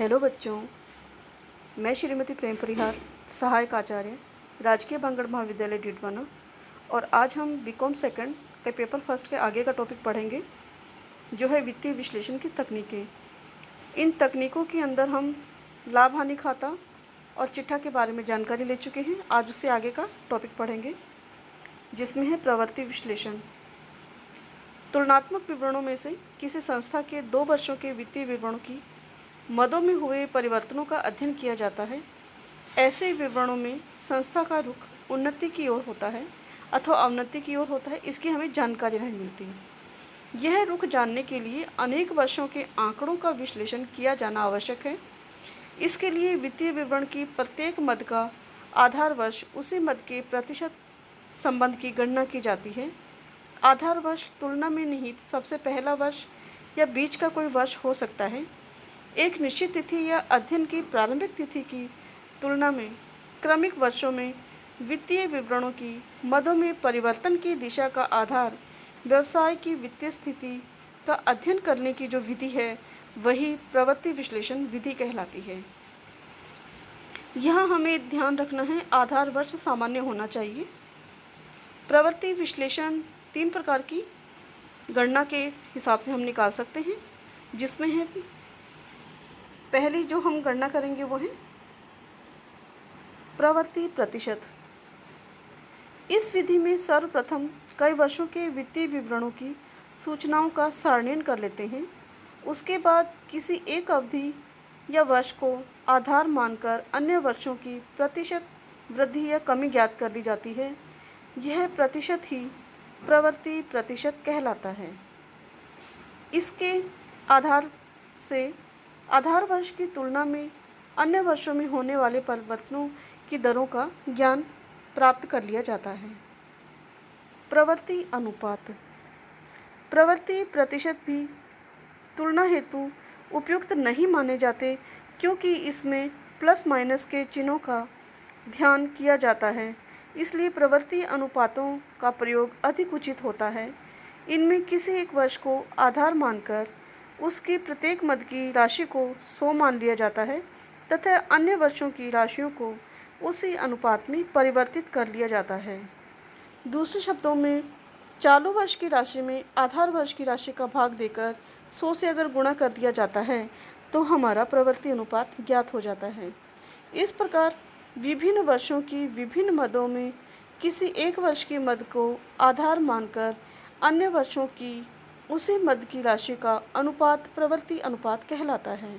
Hello बच्चों, मैं श्रीमती प्रेम परिहार, सहायक आचार्य, राजकीय बांगड़ महाविद्यालय डीडवाना। और आज हम बीकॉम सेकंड के पेपर फर्स्ट के आगे का टॉपिक पढ़ेंगे, जो है वित्तीय विश्लेषण की तकनीकें। इन तकनीकों के अंदर हम लाभ हानि खाता और चिट्ठा के बारे में जानकारी ले चुके हैं। आज उससे आगे का टॉपिक पढ़ेंगे, जिसमें है प्रवृत्ति विश्लेषण। तुलनात्मक विवरणों में से किसी संस्था के 2 वर्षों के वित्तीय विवरणों की मदों में हुए परिवर्तनों का अध्ययन किया जाता है। ऐसे विवरणों में संस्था का रुख उन्नति की ओर होता है अथवा अवनति की ओर होता है, इसकी हमें जानकारी नहीं मिलती। यह रुख जानने के लिए अनेक वर्षों के आंकड़ों का विश्लेषण किया जाना आवश्यक है। इसके लिए वित्तीय विवरण की प्रत्येक मद का आधार वर्ष उसी मद के प्रतिशत संबंध की गणना की जाती है। आधार वर्ष तुलना में निहित सबसे पहला वर्ष या बीच का कोई वर्ष हो सकता है। एक निश्चित तिथि या अध्ययन की प्रारंभिक तिथि की तुलना में क्रमिक वर्षों में वित्तीय विवरणों की मदों में परिवर्तन की दिशा का आधार व्यवसाय की वित्तीय स्थिति का अध्ययन करने की जो विधि है, वही प्रवृत्ति विश्लेषण विधि कहलाती है। यहाँ हमें ध्यान रखना है, आधार वर्ष सामान्य होना चाहिए। प्रवृत्ति विश्लेषण 3 प्रकार की गणना के हिसाब से हम निकाल सकते हैं, जिसमें है पहली जो हम गणना करेंगे वो है प्रवृत्ति प्रतिशत। इस विधि में सर्वप्रथम कई वर्षों के वित्तीय विवरणों की सूचनाओं का सारणीकरण कर लेते हैं। उसके बाद किसी एक अवधि या वर्ष को आधार मानकर अन्य वर्षों की प्रतिशत वृद्धि या कमी ज्ञात कर ली जाती है। यह प्रतिशत ही प्रवृत्ति प्रतिशत कहलाता है। इसके आधार से आधार वर्ष की तुलना में अन्य वर्षों में होने वाले परिवर्तनों की दरों का ज्ञान प्राप्त कर लिया जाता है। प्रवृत्ति अनुपात। प्रवृत्ति प्रतिशत भी तुलना हेतु उपयुक्त नहीं माने जाते, क्योंकि इसमें प्लस माइनस के चिन्हों का ध्यान किया जाता है। इसलिए प्रवृत्ति अनुपातों का प्रयोग अधिक उचित होता है। इनमें किसी एक वर्ष को आधार मानकर उसकी प्रत्येक मद की राशि को 100 मान लिया जाता है तथा अन्य वर्षों की राशियों को उसी अनुपात में परिवर्तित कर लिया जाता है। दूसरे शब्दों में, चालू वर्ष की राशि में आधार वर्ष की राशि का भाग देकर 100 से अगर गुणा कर दिया जाता है तो हमारा प्रवृत्ति अनुपात ज्ञात हो जाता है। इस प्रकार विभिन्न वर्षों की विभिन्न मदों में किसी एक वर्ष की मद को आधार मानकर अन्य वर्षों की उसी मद की राशि का अनुपात प्रवृत्ति अनुपात कहलाता है।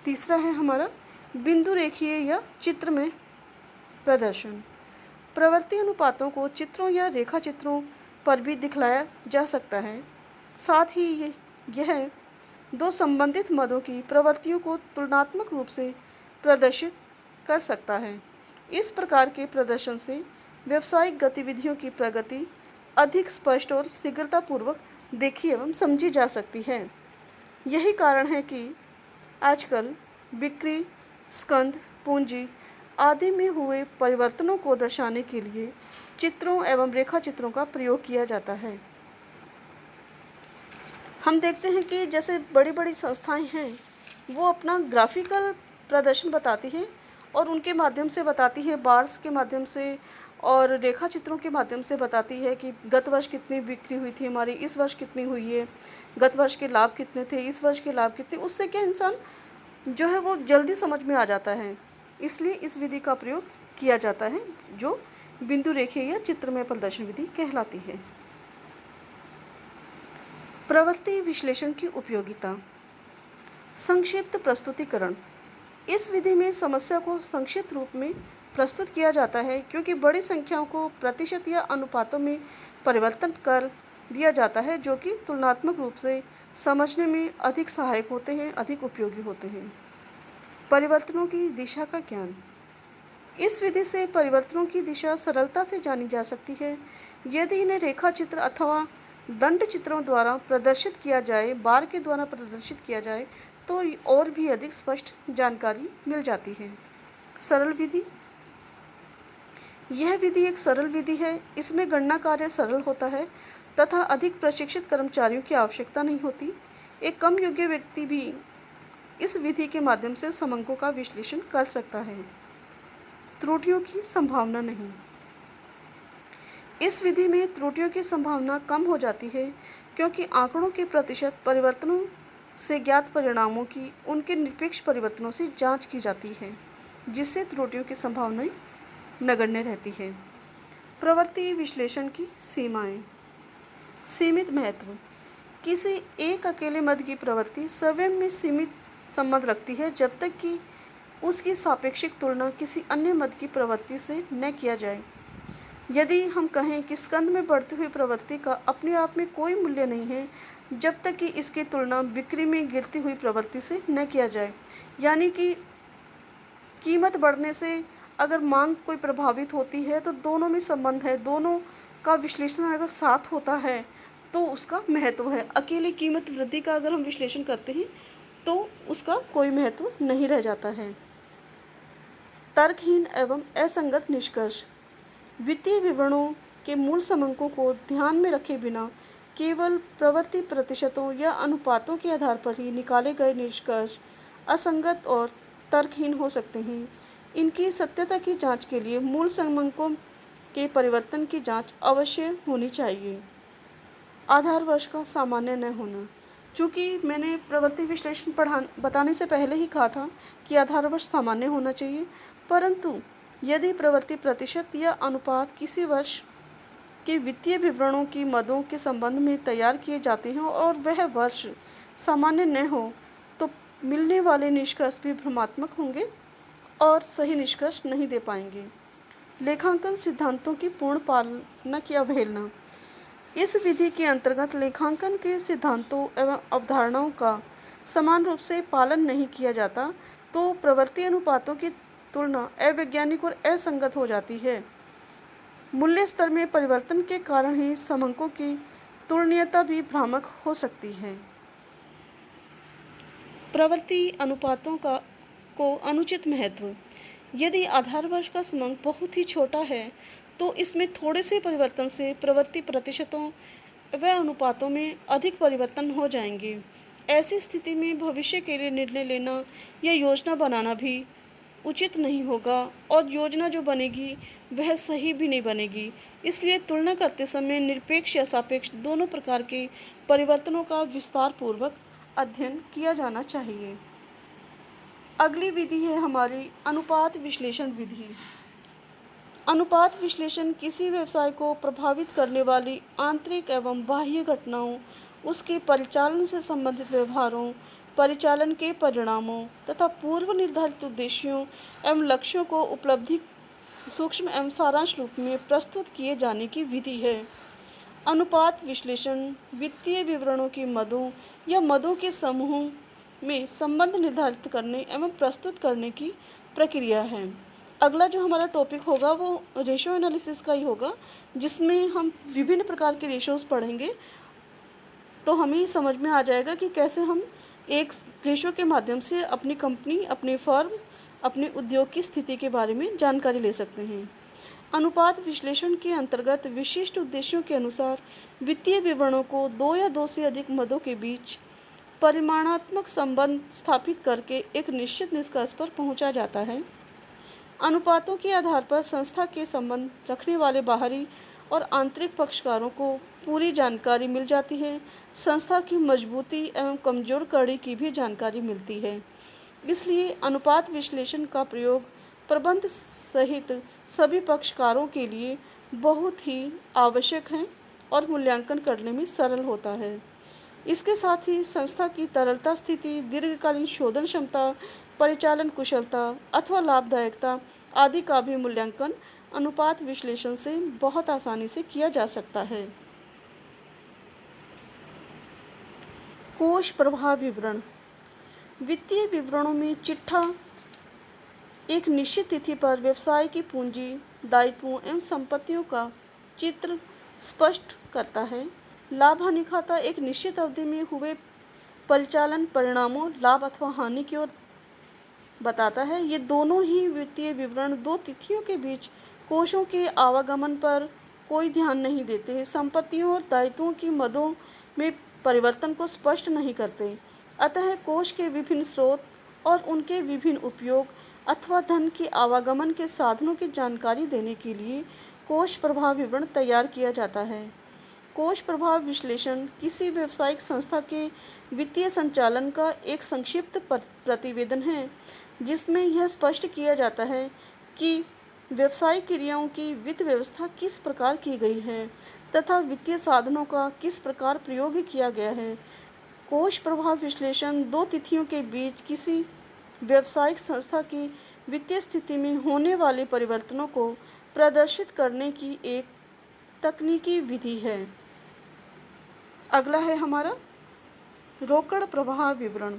तीसरा है हमारा बिंदु रेखीय या चित्र में प्रदर्शन। प्रवृत्ति अनुपातों को चित्रों या रेखा चित्रों पर भी दिखलाया जा सकता है। साथ ही यह 2 संबंधित मदों की प्रवृत्तियों को तुलनात्मक रूप से प्रदर्शित कर सकता है। इस प्रकार के प्रदर्शन से व्यावसायिक गतिविधियों की प्रगति अधिक स्पष्ट और शीघ्रतापूर्वक देखी एवं समझी जा सकती है। यही कारण है कि आजकल बिक्री, स्कंध, पूंजी आदि में हुए परिवर्तनों को दर्शाने के लिए चित्रों एवं रेखा चित्रों का प्रयोग किया जाता है। हम देखते हैं कि जैसे बड़ी बड़ी संस्थाएं हैं, वो अपना ग्राफिकल प्रदर्शन बताती हैं और उनके माध्यम से बताती है, बार्स के माध्यम से और रेखा चित्रों के माध्यम से बताती है कि गत वर्ष कितनी बिक्री हुई थी हमारी, इस वर्ष कितनी हुई है, गत वर्ष के लाभ कितने थे, इस वर्ष के लाभ कितने। उससे क्या इंसान जो है वो जल्दी समझ में आ जाता है। इसलिए इस विधि का प्रयोग किया जाता है, जो बिंदु रेखीय या चित्र में प्रदर्शन विधि कहलाती है। प्रवृत्ति विश्लेषण की उपयोगिता। संक्षिप्त प्रस्तुतिकरण। इस विधि में समस्या को संक्षिप्त रूप में प्रस्तुत किया जाता है, क्योंकि बड़ी संख्याओं को प्रतिशत या अनुपातों में परिवर्तन कर दिया जाता है, जो कि तुलनात्मक रूप से समझने में अधिक सहायक होते हैं, अधिक उपयोगी होते हैं। परिवर्तनों की दिशा का ज्ञान। इस विधि से परिवर्तनों की दिशा सरलता से जानी जा सकती है। यदि इन्हें रेखा चित्र अथवा दंड चित्रों द्वारा प्रदर्शित किया जाए, बार के द्वारा प्रदर्शित किया जाए, तो और भी अधिक स्पष्ट जानकारी मिल जाती है। सरल विधि। यह विधि एक सरल विधि है। इसमें गणना कार्य सरल होता है तथा अधिक प्रशिक्षित कर्मचारियों की आवश्यकता नहीं होती। एक कम योग्य व्यक्ति भी इस विधि के माध्यम से समंकों का विश्लेषण कर सकता है। त्रुटियों की संभावना नहीं। इस विधि में त्रुटियों की संभावना कम हो जाती है क्योंकि आंकड़ों के प्रतिशत परिवर्तनों से ज्ञात परिणामों की उनके निरपेक्ष परिवर्तनों से जांच की जाती है, जिससे त्रुटियों की संभावनाएं नगण्य रहती है। प्रवृत्ति विश्लेषण की सीमाएं। सीमित महत्व। किसी एक अकेले मद की प्रवृत्ति स्वयं में सीमित संबंध रखती है जब तक कि उसकी सापेक्षिक तुलना किसी अन्य मद की प्रवृत्ति से न किया जाए। यदि हम कहें कि स्कंद में बढ़ती हुई प्रवृत्ति का अपने आप में कोई मूल्य नहीं है जब तक कि इसकी तुलना बिक्री में गिरती हुई प्रवृत्ति से न किया जाए, यानी कि कीमत बढ़ने से अगर मांग कोई प्रभावित होती है तो दोनों में संबंध है, दोनों का विश्लेषण अगर साथ होता है तो उसका महत्व है। अकेले कीमत वृद्धि का अगर हम विश्लेषण करते हैं तो उसका कोई महत्व नहीं रह जाता है। तर्कहीन एवं असंगत निष्कर्ष। वित्तीय विवरणों के मूल समंकों को ध्यान में रखे बिना केवल प्रवृत्ति प्रतिशतों या अनुपातों के आधार पर ही निकाले गए निष्कर्ष असंगत और तर्कहीन हो सकते हैं। इनकी सत्यता की जांच के लिए मूल समंकों के परिवर्तन की जांच अवश्य होनी चाहिए। आधार वर्ष का सामान्य न होना। चूँकि मैंने प्रवृत्ति विश्लेषण बताने से पहले ही कहा था कि आधार वर्ष सामान्य होना चाहिए, परंतु यदि प्रवृत्ति प्रतिशत या अनुपात किसी वर्ष के वित्तीय विवरणों की मदों के संबंध में तैयार किए जाते हैं और वह वर्ष सामान्य न हो तो मिलने वाले निष्कर्ष भी भ्रमात्मक होंगे और सही निष्कर्ष नहीं दे पाएंगे। लेखांकन सिद्धांतों की पूर्ण पालना की अवहेलना। इस विधि के अंतर्गत लेखांकन के सिद्धांतों एवं अवधारणाओं का समान रूप से पालन नहीं किया जाता तो प्रवृत्ति अनुपातों की तुलना अवैज्ञानिक और असंगत हो जाती है। मूल्य स्तर में परिवर्तन के कारण ही समंकों की तुलनीयता भी भ्रामक हो सकती है। प्रवृत्ति अनुपातों को अनुचित महत्व। यदि आधार वर्ष का समंक बहुत ही छोटा है तो इसमें थोड़े से परिवर्तन से प्रवृत्ति प्रतिशतों व अनुपातों में अधिक परिवर्तन हो जाएंगे। ऐसी स्थिति में भविष्य के लिए निर्णय लेना या योजना बनाना भी उचित नहीं होगा और योजना जो बनेगी वह सही भी नहीं बनेगी। इसलिए तुलना करते समय निरपेक्ष या सापेक्ष दोनों प्रकार के परिवर्तनों का विस्तार पूर्वक अध्ययन किया जाना चाहिए। अगली विधि है हमारी अनुपात विश्लेषण विधि। अनुपात विश्लेषण किसी व्यवसाय को प्रभावित करने वाली आंतरिक एवं बाह्य घटनाओं, उसके परिचालन से संबंधित व्यवहारों, परिचालन के परिणामों तथा पूर्व निर्धारित उद्देश्यों एवं लक्ष्यों को उपलब्धि सूक्ष्म एवं सारांश रूप में प्रस्तुत किए जाने की विधि है। अनुपात विश्लेषण वित्तीय विवरणों की मदों या मदों के समूहों में संबंध निर्धारित करने एवं प्रस्तुत करने की प्रक्रिया है। अगला जो हमारा टॉपिक होगा वो रेशो एनालिसिस का ही होगा, जिसमें हम विभिन्न प्रकार के रेशोज़ पढ़ेंगे तो हमें समझ में आ जाएगा कि कैसे हम एक रेशो के माध्यम से अपनी कंपनी, अपने फर्म, अपने उद्योग की स्थिति के बारे में जानकारी ले सकते हैं। अनुपात विश्लेषण के अंतर्गत विशिष्ट उद्देश्यों के अनुसार वित्तीय विवरणों को दो या दो से अधिक मदों के बीच परिमाणात्मक संबंध स्थापित करके एक निश्चित निष्कर्ष पर पहुंचा जाता है। अनुपातों के आधार पर संस्था के संबंध रखने वाले बाहरी और आंतरिक पक्षकारों को पूरी जानकारी मिल जाती है। संस्था की मजबूती एवं कमजोर कड़ी की भी जानकारी मिलती है। इसलिए अनुपात विश्लेषण का प्रयोग प्रबंध सहित सभी पक्षकारों के लिए बहुत ही आवश्यक है और मूल्यांकन करने में सरल होता है। इसके साथ ही संस्था की तरलता स्थिति, दीर्घकालीन शोधन क्षमता, परिचालन कुशलता अथवा लाभदायकता आदि का भी मूल्यांकन अनुपात विश्लेषण से बहुत आसानी से किया जा सकता है। कोष प्रवाह विवरण। वित्तीय विवरणों में चिट्ठा एक निश्चित तिथि पर व्यवसाय की पूंजी, दायित्वों एवं संपत्तियों का चित्र स्पष्ट करता है। लाभ हानि खाता एक निश्चित अवधि में हुए परिचालन परिणामों, लाभ अथवा हानि की ओर बताता है। ये दोनों ही वित्तीय विवरण दो तिथियों के बीच कोषों के आवागमन पर कोई ध्यान नहीं देते, संपत्तियों और दायित्वों की मदों में परिवर्तन को स्पष्ट नहीं करते। अतः कोष के विभिन्न स्रोत और उनके विभिन्न उपयोग अथवा धन के आवागमन के साधनों की जानकारी देने के लिए कोष प्रवाह विवरण तैयार किया जाता है। कोष प्रवाह विश्लेषण किसी व्यावसायिक संस्था के वित्तीय संचालन का एक संक्षिप्त प्रतिवेदन है, जिसमें यह स्पष्ट किया जाता है कि व्यवसायिक क्रियाओं की वित्त व्यवस्था किस प्रकार की गई है तथा वित्तीय साधनों का किस प्रकार प्रयोग किया गया है। कोष प्रवाह विश्लेषण दो तिथियों के बीच किसी व्यावसायिक संस्था की वित्तीय स्थिति में होने वाले परिवर्तनों को प्रदर्शित करने की एक तकनीकी विधि है। अगला है हमारा रोकड़ प्रवाह विवरण।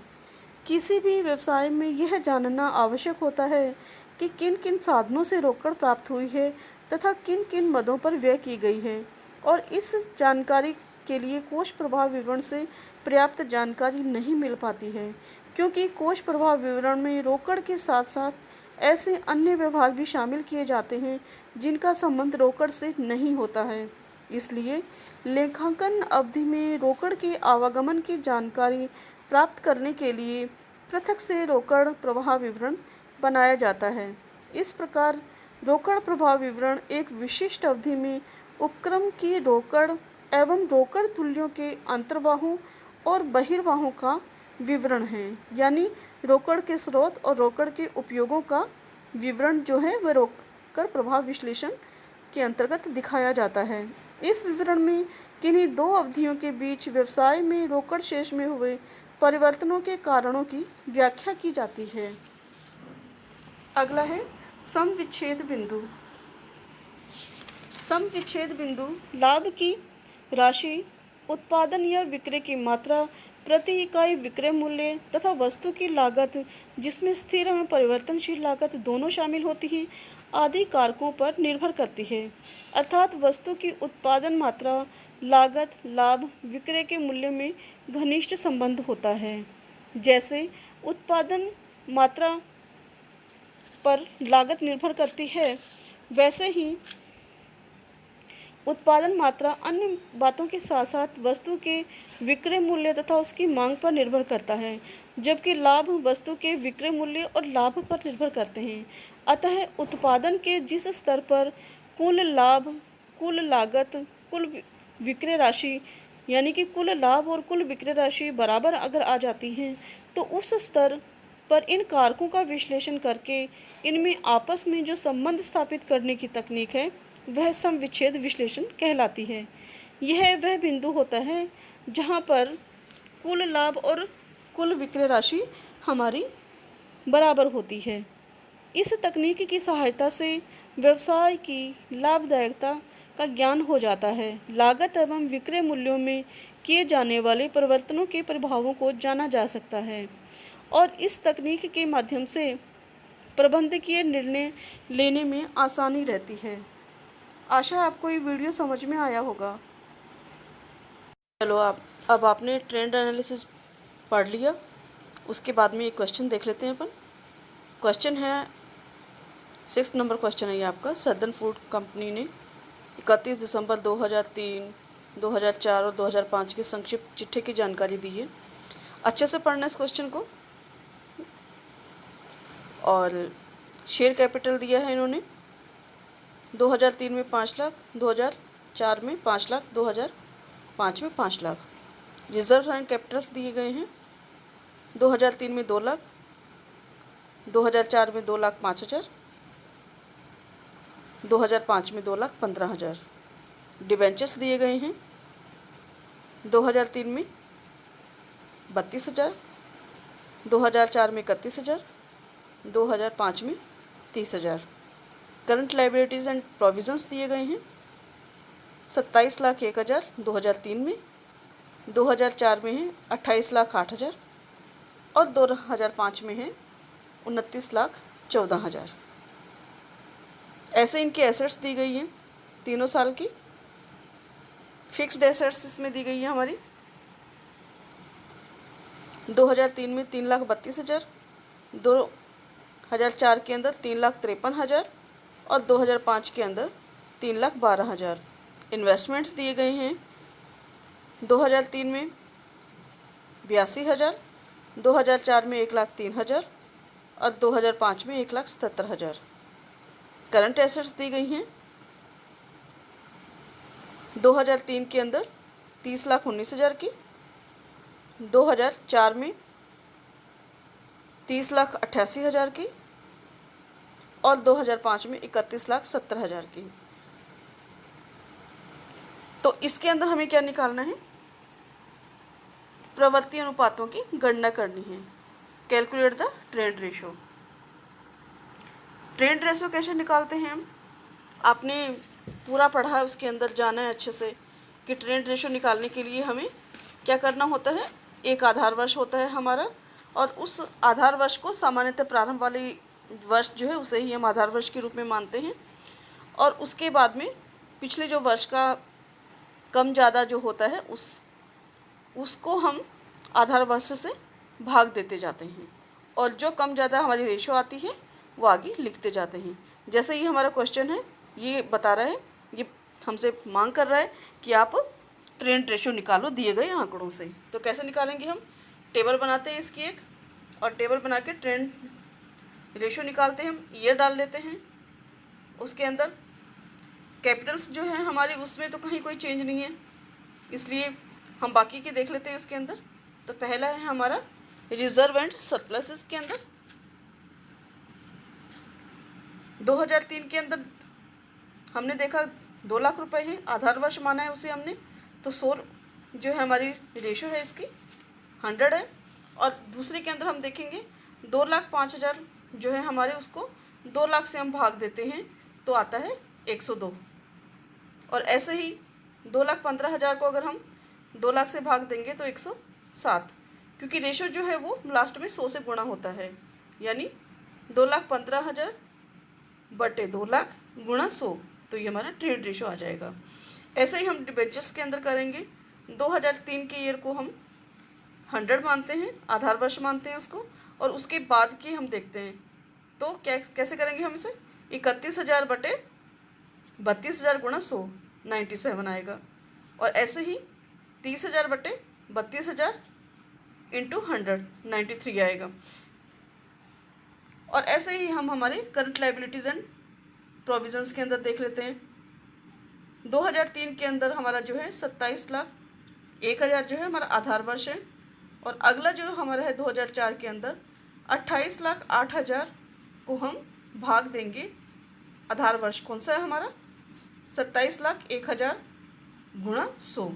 किसी भी व्यवसाय में यह जानना आवश्यक होता है कि किन किन साधनों से रोकड़ प्राप्त हुई है तथा किन किन मदों पर व्यय की गई है, और इस जानकारी के लिए कोष प्रवाह विवरण से पर्याप्त जानकारी नहीं मिल पाती है, क्योंकि कोष प्रवाह विवरण में रोकड़ के साथ साथ ऐसे अन्य व्यवहार भी शामिल किए जाते हैं जिनका संबंध रोकड़ से नहीं होता है। इसलिए लेखांकन अवधि में रोकड़ के आवागमन की जानकारी प्राप्त करने के लिए पृथक से रोकड़ प्रवाह विवरण बनाया जाता है। इस प्रकार रोकड़ प्रवाह विवरण एक विशिष्ट अवधि में उपक्रम की रोकड़ एवं रोकड़ तुल्यों के अंतर्वाहों और बहिर्वाहों का विवरण है, यानी रोकड़ के स्रोत और रोकड़ के उपयोगों का विवरण जो है वह रोकड़ प्रवाह विश्लेषण के अंतर्गत दिखाया जाता है। इस विवरण में किन्हीं दो अवधियों के बीच व्यवसाय में रोकड़ शेष में हुए परिवर्तनों के कारणों की व्याख्या की जाती है। अगला है सम विच्छेद बिंदु। सम विच्छेद बिंदु लाभ की राशि, उत्पादन या विक्रय की मात्रा, प्रति इकाई विक्रय मूल्य तथा वस्तु की लागत जिसमें स्थिर एवं परिवर्तनशील लागत दोनों शामिल होती हैं आदि कारकों पर निर्भर करती है। अर्थात वस्तु की उत्पादन मात्रा, लागत, लाभ, विक्रय के मूल्य में घनिष्ठ संबंध होता है। जैसे उत्पादन मात्रा पर लागत निर्भर करती है, वैसे ही उत्पादन मात्रा अन्य बातों के साथ साथ वस्तु के विक्रय मूल्य तथा उसकी मांग पर निर्भर करता है, जबकि लाभ वस्तु के विक्रय मूल्य और लाभ पर निर्भर करते हैं। अतः उत्पादन के जिस स्तर पर कुल लाभ, कुल लागत, कुल विक्रय राशि यानी कि कुल लाभ और कुल विक्रय राशि बराबर अगर आ जाती हैं, तो उस स्तर पर इन कारकों का विश्लेषण करके इनमें आपस में जो संबंध स्थापित करने की तकनीक है वह सम विच्छेद विश्लेषण कहलाती है। यह वह बिंदु होता है जहाँ पर कुल लाभ और कुल विक्रय राशि हमारी बराबर होती है। इस तकनीक की सहायता से व्यवसाय की लाभदायकता का ज्ञान हो जाता है। लागत एवं विक्रय मूल्यों में किए जाने वाले परिवर्तनों के प्रभावों को जाना जा सकता है, और इस तकनीक के माध्यम से प्रबंधकीय निर्णय लेने में आसानी रहती है। आशा आपको ये वीडियो समझ में आया होगा। चलो अब आपने ट्रेंड एनालिसिस पढ़ लिया, उसके बाद में एक क्वेश्चन देख लेते हैं अपन। क्वेश्चन है 6 नंबर क्वेश्चन है ये आपका। सदर्न फूड कंपनी ने 31 दिसंबर 2003, 2004 और 2005 के संक्षिप्त चिट्ठे की जानकारी दी है। अच्छे से पढ़ना इस क्वेश्चन को। और शेयर कैपिटल दिया है इन्होंने 2003 में 5 लाख, 2004 में 5 लाख, 2005 में 5 लाख। रिजर्व एंड कैपिटल्स दिए गए हैं 2003 में 2 लाख, 2004 में 2,05,000, 2005 में 2,15,000। डिबेंचर्स दिए गए हैं 2003 में 32,000, 2004 में 31,000, 2005 में 30,000। करंट लाइबिलिटीज़ एंड प्रोविजंस दिए गए हैं 27,01,000 2003 में, 2004 में है 28,08,000 और 2005 में है 29,14,000। ऐसे इनकी एसेट्स दी गई हैं तीनों साल की। फिक्स्ड एसेट्स इसमें दी गई है हमारी 2003 में 3,32,000, 2004 के अंदर 3,53,000 और 2005 के अंदर 3,12,000। इन्वेस्टमेंट्स दिए गए हैं 2003 में 82,000, 2004 में 1,03,000 और 2005 में 1,77,000। करंट एसेट्स दी गई हैं 2003 के अंदर 30,19,000 की, 2004 में 30,88,000 की और 2005 में 31,70,000 की। तो इसके अंदर हमें क्या निकालना है? प्रवृत्ति अनुपातों की गणना करनी है। Calculate the trend ratio. Trend ratio कैसे निकालते हैं हम? आपने पूरा पढ़ा है, उसके अंदर जाना है अच्छे से कि ट्रेंड रेशो निकालने के लिए हमें क्या करना होता है। एक आधार वर्ष होता है हमारा, और उस आधार वर्ष को सामान्यतः प्रारंभ वाले वर्ष जो है उसे ही हम आधार वर्ष के रूप में मानते हैं, और उसके बाद में पिछले जो वर्ष का कम ज़्यादा जो होता है उसको हम आधार वर्ष से भाग देते जाते हैं, और जो कम ज़्यादा हमारी रेशो आती है वो आगे लिखते जाते हैं। जैसे ये हमारा क्वेश्चन है, ये बता रहा है, ये हमसे मांग कर रहा है कि आप ट्रेंड रेशो निकालो दिए गए आंकड़ों से। तो कैसे निकालेंगे हम? टेबल बनाते हैं इसकी एक, और टेबल बना के ट्रेंड रेशो निकालते हैं हम। ईयर डाल लेते हैं, उसके अंदर कैपिटल्स जो है हमारी उसमें तो कहीं कोई चेंज नहीं है, इसलिए हम बाकी के देख लेते हैं उसके अंदर। तो पहला है हमारा रिजर्व एंड सरप्लस। इसके अंदर 2003 के अंदर हमने देखा 2 लाख रुपए है, आधार वर्ष माना है उसे हमने, तो 100 जो है हमारी रेशो है इसकी 100 है। और दूसरे के अंदर हम देखेंगे 2,05,000 जो है हमारे, उसको 2 लाख से हम भाग देते हैं तो आता है 102। और ऐसे ही 2,15,000 को अगर हम 2 लाख से भाग देंगे तो 107, क्योंकि रेशो जो है वो लास्ट में 100 से गुणा होता है, यानी 2,15,000 बटे 2 लाख गुणा 100, तो ये हमारा ट्रेड रेशो आ जाएगा। ऐसे ही हम डिबेंचर्स के अंदर करेंगे। 2003 के ईयर को हम 100 मानते हैं, आधार वर्ष मानते हैं उसको, और उसके बाद की हम देखते हैं। तो क्या कैसे करेंगे हम इसे? 31,000 बटे 32,000 गुणा 100, 97 आएगा। और ऐसे ही 30,000 बटे 32,000 इंटू 100, 93 आएगा। और ऐसे ही हम हमारे करंट लाइबिलिटीज़ एंड प्रोविजंस के अंदर देख लेते हैं। 2003 के अंदर हमारा जो है 27,01,000 जो है हमारा आधार वर्ष है, और अगला जो हमारा है 2004 के अंदर 28,08,000 को हम भाग देंगे। आधार वर्ष कौन सा है हमारा? 27,01,000 गुणा 100,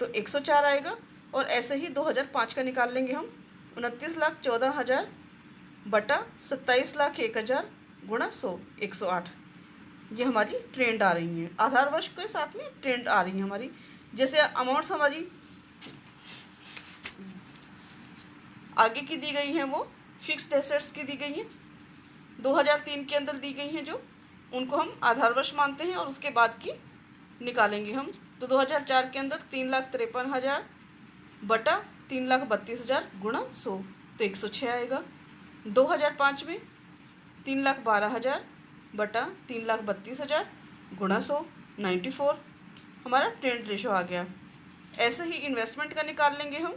तो 104 आएगा। और ऐसे ही 2005 का निकाल लेंगे हम, 29,14,000 बटा 27,01,000 गुणा 100, 108। ये हमारी ट्रेंड आ रही है, आधार वर्ष के साथ में ट्रेंड आ रही है हमारी। जैसे अमाउंट्स हमारी आगे की दी गई हैं, वो फिक्स्ड एसेट्स की दी गई हैं 2003 के अंदर दी गई हैं, जो उनको हम आधार वर्ष मानते हैं, और उसके बाद की निकालेंगे हम। तो 2004 के अंदर 3,53,000 बटा 3,32,000 गुणा 100, तो 106 आएगा। 2005 में 3,12,000 बटा 3,32,000 गुणा 100, 94 हमारा ट्रेंड रेशो आ गया। ऐसे ही इन्वेस्टमेंट का निकाल लेंगे हम।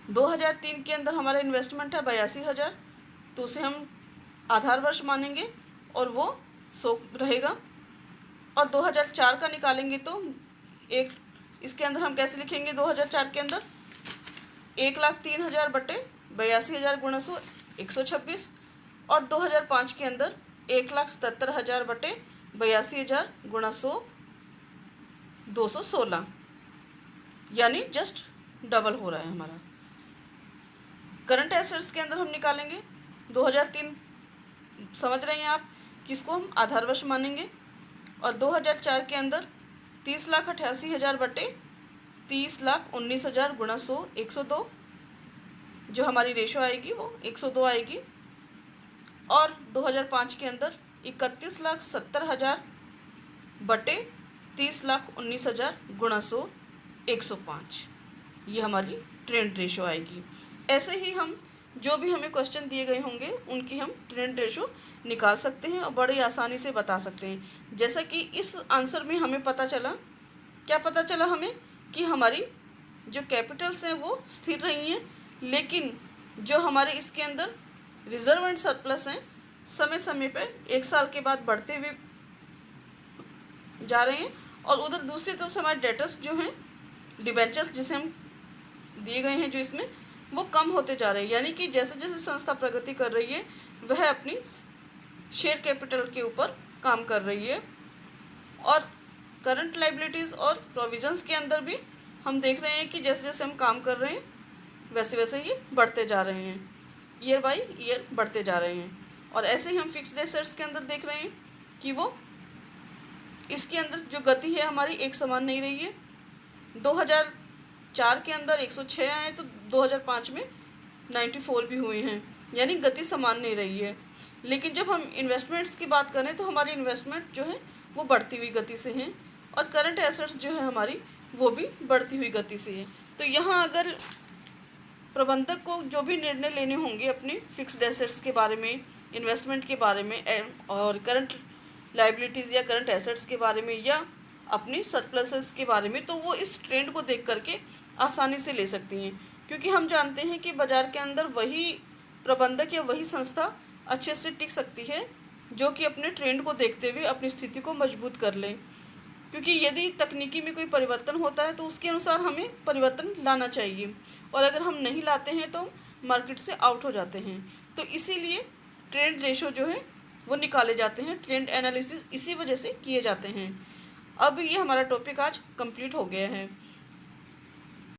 2003 के अंदर हमारा इन्वेस्टमेंट है 82,000, तो उसे हम आधार वर्ष मानेंगे और वो 100 रहेगा। और 2004 का निकालेंगे तो एक इसके अंदर हम कैसे लिखेंगे? 2004 के अंदर 1,03,000 बटे 82,000 गुणा 100, 126। और 2005 के अंदर 1,77,000 बटे 82,000 गुणा 100, 216, यानी जस्ट डबल हो रहा है हमारा। करंट एसेट्स के अंदर हम निकालेंगे 2003, समझ रहे हैं आप, किसको हम आधार वर्ष मानेंगे। और 2004 के अंदर 30,88,000 बटे 30,19,000 गुणा 100, 102, जो हमारी रेशो आएगी वो 102 आएगी। और 2005 के अंदर 31,70,000 बटे 30,19,000 गुणा 100, 105, ये हमारी ट्रेंड रेशो आएगी। ऐसे ही हम जो भी हमें क्वेश्चन दिए गए होंगे उनकी हम ट्रेंड रेशो निकाल सकते हैं और बड़ी आसानी से बता सकते हैं। जैसा कि इस आंसर में हमें पता चला, क्या पता चला हमें कि हमारी जो कैपिटल्स हैं वो स्थिर रही हैं, लेकिन जो हमारे इसके अंदर रिजर्व एंड सरप्लस हैं, समय समय पर 1 साल के बाद बढ़ते हुए जा रहे हैं, और उधर दूसरी तरफ से हमारे डेटर्स जो हैं, डिबेंचर्स जिसे हम दिए गए हैं जो इसमें, वो कम होते जा रहे हैं। यानी कि जैसे जैसे संस्था प्रगति कर रही है वह अपनी शेयर कैपिटल के ऊपर काम कर रही है। और करंट लाइबिलिटीज़ और प्रोविजंस के अंदर भी हम देख रहे हैं कि जैसे जैसे हम काम कर रहे हैं वैसे वैसे ये बढ़ते जा रहे हैं, ईयर बाय ईयर बढ़ते जा रहे हैं। और ऐसे ही हम फिक्स्ड एसेट्स के अंदर देख रहे हैं कि वो इसके अंदर जो गति है हमारी एक समान नहीं रही है। 2004 के अंदर 106 आए तो 2005 में 94 भी हुए हैं, यानी गति समान नहीं रही है। लेकिन जब हम इन्वेस्टमेंट्स की बात करें तो हमारी इन्वेस्टमेंट जो है वो बढ़ती हुई गति से हैं, और करंट एसेट्स जो है हमारी वो भी बढ़ती हुई गति से है। तो यहाँ अगर प्रबंधक को जो भी निर्णय लेने होंगे अपने फिक्स्ड एसेट्स के बारे में, इन्वेस्टमेंट के बारे में, और करंट लाइबिलिटीज़ या करंट एसेट्स के बारे में, या अपनी सरप्लसेस के बारे में, तो वो इस ट्रेंड को देख करके आसानी से ले सकती हैं। क्योंकि हम जानते हैं कि बाज़ार के अंदर वही प्रबंधक या वही संस्था अच्छे से टिक सकती है जो कि अपने ट्रेंड को देखते हुए अपनी स्थिति को मजबूत कर ले। क्योंकि यदि तकनीकी में कोई परिवर्तन होता है तो उसके अनुसार हमें परिवर्तन लाना चाहिए, और अगर हम नहीं लाते हैं तो मार्केट से आउट हो जाते हैं। तो इसीलिए ट्रेंड रेशो जो है वो निकाले जाते हैं, ट्रेंड एनालिसिस इसी वजह से किए जाते हैं। अब ये हमारा टॉपिक आज कंप्लीट हो गया है।